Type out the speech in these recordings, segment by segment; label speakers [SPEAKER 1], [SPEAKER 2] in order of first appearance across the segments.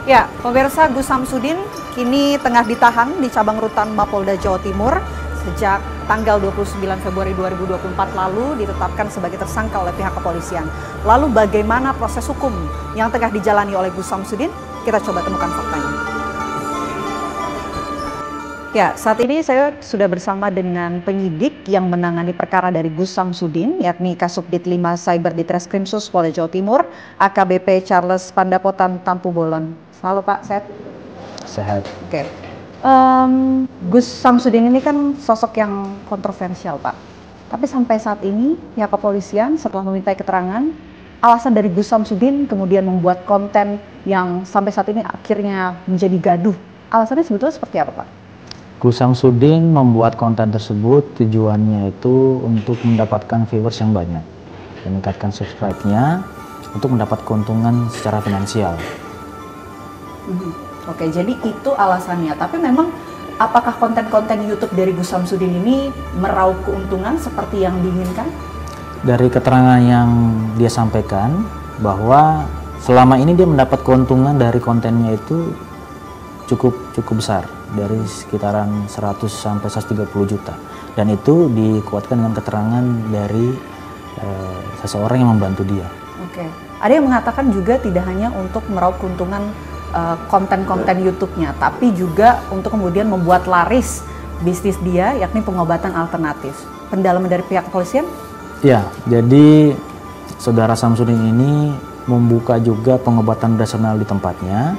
[SPEAKER 1] Ya, pemirsa, Gus Samsudin kini tengah ditahan di cabang rutan Mapolda Jawa Timur sejak tanggal 29 Februari 2024 lalu ditetapkan sebagai tersangka oleh pihak kepolisian. Lalu bagaimana proses hukum yang tengah dijalani oleh Gus Samsudin? Kita coba temukan faktanya. Ya, saat ini saya sudah bersama dengan penyidik yang menangani perkara dari Gus Samsudin, yakni Kasubdit 5 Cyber Ditreskrimsus Polda Jawa Timur, AKBP Charles Pandapotan Tampu Bolon. Halo Pak, sehat?
[SPEAKER 2] Sehat.
[SPEAKER 1] Oke. Gus Samsudin ini kan sosok yang kontroversial, Pak. Tapi sampai saat ini, pihak kepolisian setelah meminta keterangan, alasan dari Gus Samsudin kemudian membuat konten yang sampai saat ini akhirnya menjadi gaduh. Alasannya sebetulnya seperti apa, Pak?
[SPEAKER 2] Gus Samsudin membuat konten tersebut tujuannya itu untuk mendapatkan viewers yang banyak, meningkatkan subscribe-nya untuk mendapat keuntungan secara finansial.
[SPEAKER 1] Oke, jadi itu alasannya. Tapi memang apakah konten-konten YouTube dari Gus Samsudin ini meraup keuntungan seperti yang diinginkan?
[SPEAKER 2] Dari keterangan yang dia sampaikan bahwa selama ini dia mendapat keuntungan dari kontennya itu cukup besar, dari sekitaran 100 sampai 130 juta, dan itu dikuatkan dengan keterangan dari seseorang yang membantu dia.
[SPEAKER 1] Oke, ada yang mengatakan juga tidak hanya untuk meraup keuntungan konten-konten YouTube-nya, tapi juga untuk kemudian membuat laris bisnis dia, yakni pengobatan alternatif. Pendalaman dari pihak kepolisian?
[SPEAKER 2] Ya, jadi saudara Samsudin ini membuka juga pengobatan tradisional di tempatnya.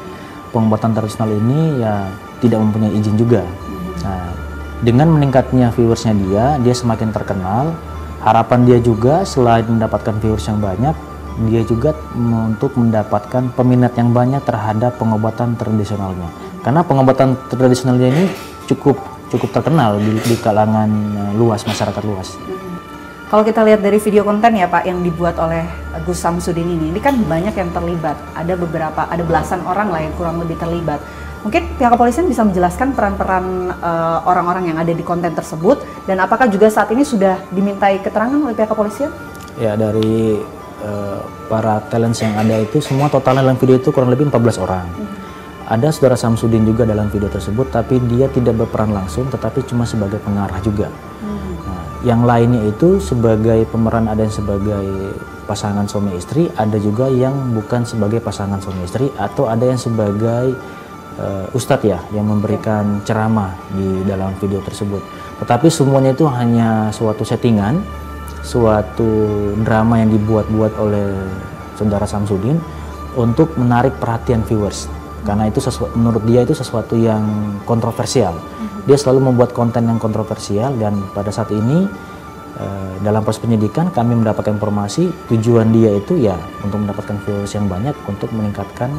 [SPEAKER 2] Pengobatan tradisional ini ya tidak mempunyai izin juga. Nah, dengan meningkatnya viewersnya dia semakin terkenal. Harapan dia juga selain mendapatkan viewers yang banyak, dia juga untuk mendapatkan peminat yang banyak terhadap pengobatan tradisionalnya. Karena pengobatan tradisionalnya ini cukup terkenal di kalangan luas, masyarakat luas.
[SPEAKER 1] Kalau kita lihat dari video konten ya Pak yang dibuat oleh Gus Samsudin ini kan banyak yang terlibat. Ada belasan orang lah yang kurang lebih terlibat. Mungkin pihak kepolisian bisa menjelaskan peran-peran orang-orang yang ada di konten tersebut, dan apakah juga saat ini sudah dimintai keterangan oleh pihak kepolisian?
[SPEAKER 2] Ya, dari para talents yang ada itu semua totalnya dalam video itu kurang lebih 14 orang. Ada saudara Samsudin juga dalam video tersebut, tapi dia tidak berperan langsung, tetapi cuma sebagai pengarah juga. Yang lainnya itu sebagai pemeran, ada yang sebagai pasangan suami istri, ada juga yang bukan sebagai pasangan suami istri, atau ada yang sebagai ustadz ya, yang memberikan ceramah di dalam video tersebut. Tetapi semuanya itu hanya suatu settingan, suatu drama yang dibuat-buat oleh saudara Samsudin untuk menarik perhatian viewers. Karena itu menurut dia itu sesuatu yang kontroversial. Dia selalu membuat konten yang kontroversial, dan pada saat ini dalam proses penyidikan kami mendapatkan informasi tujuan dia itu ya untuk mendapatkan viewers yang banyak untuk meningkatkan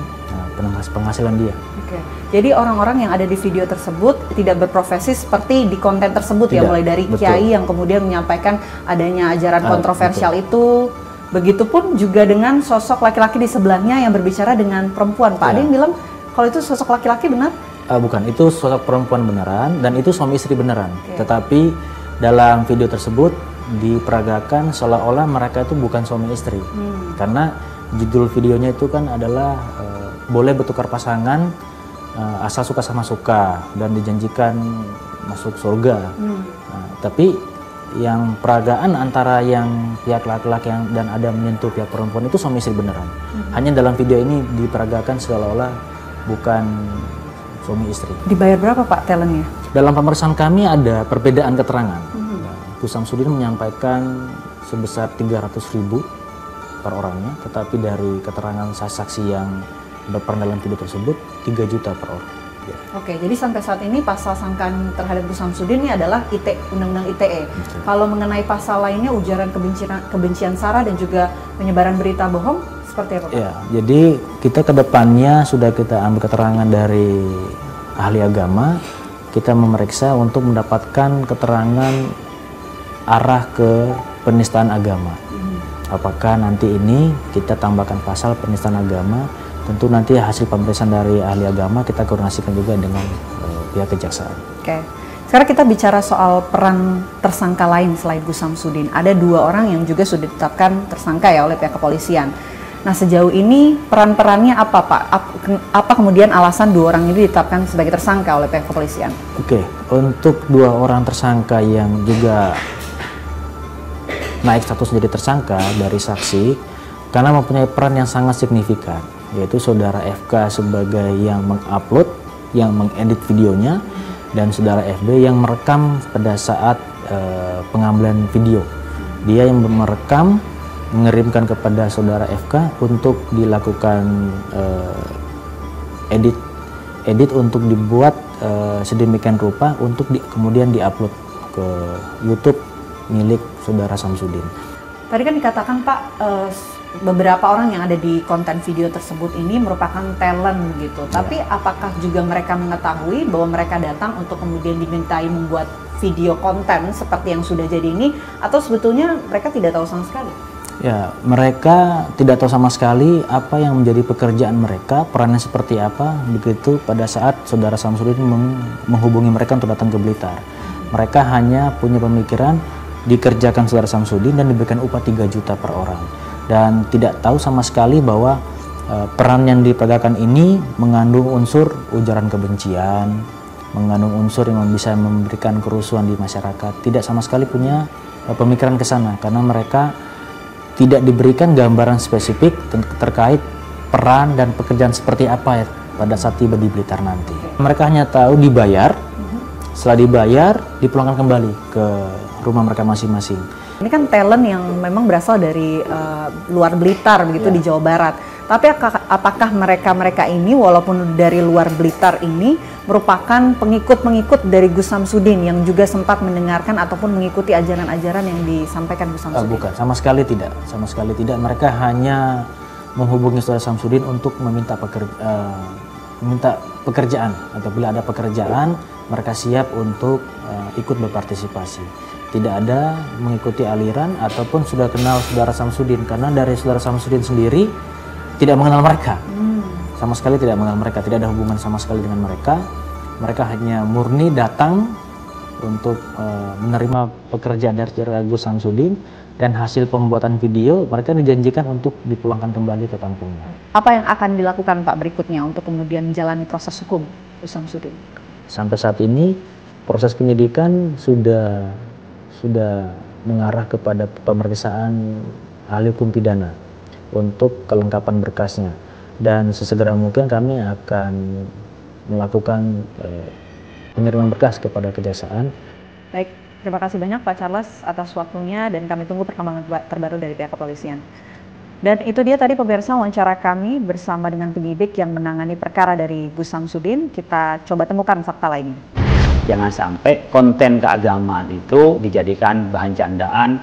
[SPEAKER 2] penghasilan dia.
[SPEAKER 1] Oke. Jadi orang-orang yang ada di video tersebut tidak berprofesi seperti di konten tersebut. Tidak, ya, mulai dari kiai yang kemudian menyampaikan adanya ajaran kontroversial itu. Begitupun juga dengan sosok laki-laki di sebelahnya yang berbicara dengan perempuan. Pak, ada yang bilang kalau itu sosok laki-laki benar?
[SPEAKER 2] Bukan, itu sosok perempuan beneran, dan itu suami istri beneran. Tetapi dalam video tersebut diperagakan seolah-olah mereka itu bukan suami istri. Karena judul videonya itu kan adalah boleh bertukar pasangan asal suka sama suka dan dijanjikan masuk surga. Tapi yang peragaan antara yang pihak laki-laki dan ada menyentuh pihak perempuan itu suami istri beneran. Hanya dalam video ini diperagakan seolah-olah bukan suami istri.
[SPEAKER 1] Dibayar berapa Pak talentnya?
[SPEAKER 2] Dalam pemeriksaan kami ada perbedaan keterangan. Gus Samsudin menyampaikan sebesar 300.000 per orangnya, tetapi dari keterangan saksi yang berperan dalam video tersebut 3 juta per orang.
[SPEAKER 1] Oke, jadi sampai saat ini pasal sangkaan terhadap Gus Samsudin ini adalah Undang-Undang ITE. Kalau mengenai pasal lainnya, ujaran kebencian sara dan juga penyebaran berita bohong, seperti apa Pak?
[SPEAKER 2] Ya, jadi kita ke depannya sudah kita ambil keterangan dari ahli agama, kita memeriksa untuk mendapatkan keterangan arah ke penistaan agama. Apakah nanti ini kita tambahkan pasal penistaan agama? Tentu nanti hasil pemeriksaan dari ahli agama kita koordinasikan juga dengan pihak kejaksaan.
[SPEAKER 1] Oke. Sekarang kita bicara soal peran tersangka lain selain Gus Samsudin. Ada 2 orang yang juga sudah ditetapkan tersangka ya oleh pihak kepolisian. Nah, sejauh ini peran-perannya apa Pak? Apa kemudian alasan 2 orang ini ditetapkan sebagai tersangka oleh pihak kepolisian?
[SPEAKER 2] Oke, untuk 2 orang tersangka yang juga naik status menjadi tersangka dari saksi karena mempunyai peran yang sangat signifikan, yaitu saudara FK sebagai yang mengupload, yang mengedit videonya, dan saudara FB yang merekam pada saat pengambilan video. Dia yang merekam, mengirimkan kepada saudara FK untuk dilakukan edit untuk dibuat sedemikian rupa untuk kemudian diupload ke YouTube milik saudara Samsudin.
[SPEAKER 1] Tadi kan dikatakan Pak, beberapa orang yang ada di konten video tersebut ini merupakan talent gitu. Tapi apakah juga mereka mengetahui bahwa mereka datang untuk kemudian dimintai membuat video konten seperti yang sudah jadi ini, atau sebetulnya mereka tidak tahu sama sekali?
[SPEAKER 2] Ya, mereka tidak tahu sama sekali apa yang menjadi pekerjaan mereka, perannya seperti apa, begitu pada saat saudara Samsudin menghubungi mereka untuk datang ke Blitar. Mereka hanya punya pemikiran dikerjakan saudara Samsudin dan diberikan upah 3 juta per orang. Dan tidak tahu sama sekali bahwa peran yang diperagakan ini mengandung unsur ujaran kebencian, mengandung unsur yang bisa memberikan kerusuhan di masyarakat. Tidak sama sekali punya pemikiran ke sana, karena mereka tidak diberikan gambaran spesifik terkait peran dan pekerjaan seperti apa ya pada saat tiba di Blitar nanti. Mereka hanya tahu dibayar, setelah dibayar dipulangkan kembali ke rumah mereka masing-masing.
[SPEAKER 1] Ini kan talent yang memang berasal dari luar Blitar begitu di Jawa Barat. Tapi apakah mereka ini walaupun dari luar Blitar ini merupakan pengikut-pengikut dari Gus Samsudin yang juga sempat mendengarkan ataupun mengikuti ajaran-ajaran yang disampaikan Gus Samsudin?
[SPEAKER 2] Bukan, sama sekali tidak. Sama sekali tidak. Mereka hanya menghubungi saudara Samsudin untuk meminta pekerjaan. Atau bila ada pekerjaan, mereka siap untuk ikut berpartisipasi. Tidak ada mengikuti aliran ataupun sudah kenal saudara Samsudin, karena dari saudara Samsudin sendiri tidak mengenal mereka, sama sekali tidak mengenal mereka, tidak ada hubungan sama sekali dengan mereka. Mereka hanya murni datang untuk menerima pekerjaan dari saudara Gus Samsudin, dan hasil pembuatan video mereka dijanjikan untuk dipulangkan kembali ke kampungnya.
[SPEAKER 1] Apa yang akan dilakukan Pak berikutnya untuk kemudian menjalani proses hukum Gus Samsudin?
[SPEAKER 2] Sampai saat ini proses penyidikan sudah mengarah kepada pemeriksaan ahli hukum pidana untuk kelengkapan berkasnya, dan sesegera mungkin kami akan melakukan pengiriman berkas kepada kejaksaan.
[SPEAKER 1] Baik, terima kasih banyak Pak Charles atas waktunya, dan kami tunggu perkembangan terbaru dari pihak kepolisian. Dan itu dia tadi pemirsa wawancara kami bersama dengan penyidik yang menangani perkara dari Gus Samsudin. Kita coba temukan fakta lainnya.
[SPEAKER 3] Jangan sampai konten keagamaan itu dijadikan bahan candaan